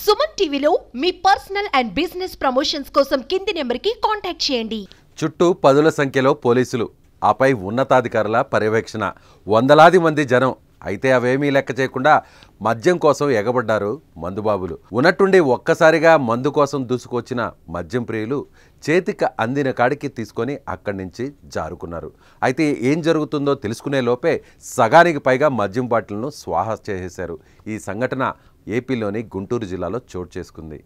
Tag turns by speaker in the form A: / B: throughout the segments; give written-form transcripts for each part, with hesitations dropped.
A: సుమన్ టీవీలో మీ personal and business promotions కోసం కింది నెంబర్కి కాంటాక్ట్ చేయండి.
B: చుట్టూ పదుల సంఖ్యలో పోలీసులు, ఆపై ఉన్నతాధికారుల పర్యవేక్షణ, వందలాది మంది జనం. అయితే అవేమీ లెక్క చేయకుండా మద్యం కోసం ఎగబడ్డారు మందుబాబులు. ఉన్నట్టుండి ఒక్కసారిగా మందు కోసం దూసుకొచ్చిన మద్యం ప్రియులు చేతికి అందిన కాడికి తీసుకొని అక్కడి నుంచి జారుకున్నారు. అయితే ఏం జరుగుతుందో తెలుసుకునే లోపే సగానికి పైగా మద్యం బాటిల్ను స్వాహా చేసేశారు. ఈ సంఘటన ఏపీలోని గుంటూరు జిల్లాలో చోటు చేసుకుంది.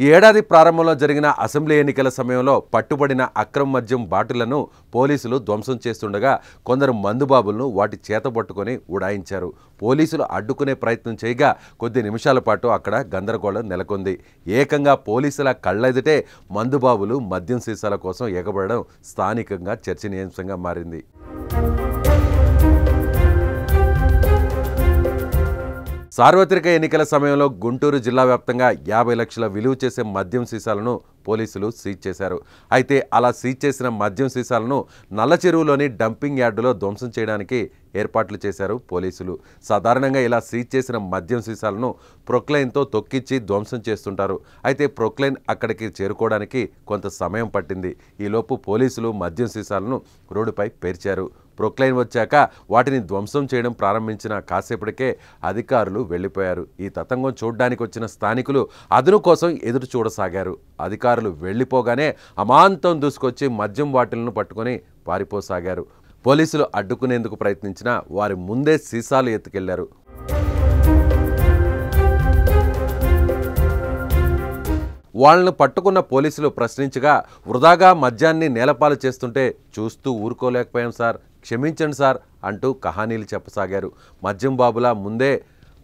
B: ఈ ఏడాది ప్రారంభంలో జరిగిన అసెంబ్లీ ఎన్నికల సమయంలో పట్టుబడిన అక్రమ మద్యం బాటిళ్లను పోలీసులు ధ్వంసం చేస్తుండగా కొందరు మందుబాబులను వాటి చేతబట్టుకొని ఉడాయించారు. పోలీసులు అడ్డుకునే ప్రయత్నం చేయగా కొద్ది నిమిషాల పాటు అక్కడ గందరగోళం నెలకొంది. ఏకంగా పోలీసుల కళ్ళెదుటే మందుబాబులు మద్యం సీసాల కోసం ఎగబడడం స్థానికంగా చర్చనీయాంశంగా మారింది. సార్వత్రిక ఎన్నికల సమయంలో గుంటూరు జిల్లా వ్యాప్తంగా 50 లక్షల విలువ చేసే మద్యం సీసాలను పోలీసులు సీజ్ చేశారు. అయితే అలా సీజ్ చేసిన మద్యం సీసాలను నల్లచెరువులోని డంపింగ్ యార్డులో ధ్వంసం చేయడానికి ఏర్పాట్లు చేశారు పోలీసులు. సాధారణంగా ఇలా సీజ్ చేసిన మద్యం సీసాలను ప్రొక్లైన్తో తొక్కిచ్చి ధ్వంసం చేస్తుంటారు. అయితే ప్రొక్లైన్ అక్కడికి చేరుకోవడానికి కొంత సమయం పట్టింది. ఈలోపు పోలీసులు మద్యం సీసాలను రోడ్డుపై పేర్చారు. ప్రొక్లైన్ వచ్చాక వాటిని ధ్వంసం చేయడం ప్రారంభించిన కాసేపటికే అధికారులు వెళ్లిపోయారు. ఈ తతంగం చూడ్డానికి వచ్చిన స్థానికులు అదును కోసం ఎదురు చూడసాగారు. అధికారులు వెళ్లిపోగానే అమాంతం దూసుకొచ్చి మద్యం బాటిల్ను పట్టుకొని పారిపోసాగారు. పోలీసులు అడ్డుకునేందుకు ప్రయత్నించినా వారి ముందే సీసాలు ఎత్తుకెళ్లారు. వాళ్ళను పట్టుకున్న పోలీసులు ప్రశ్నించగా వృధాగా మద్యాన్ని నేలపాలు చేస్తుంటే చూస్తూ ఊరుకోలేకపోయాం సార్, క్షమించండి సార్ అంటూ కహానీలు చెప్పసాగారు. మద్యం బాబులా ముందే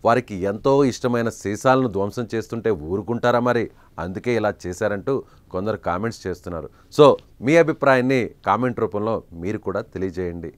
B: వారికి ఎంతో ఇష్టమైన సీసాలను ధ్వంసం చేస్తుంటే ఊరుకుంటారా మరి? అందుకే ఇలా చేశారంటూ కొందరు కామెంట్స్ చేస్తున్నారు. సో మీ అభిప్రాయాన్ని కామెంట్ రూపంలో మీరు కూడా తెలియజేయండి.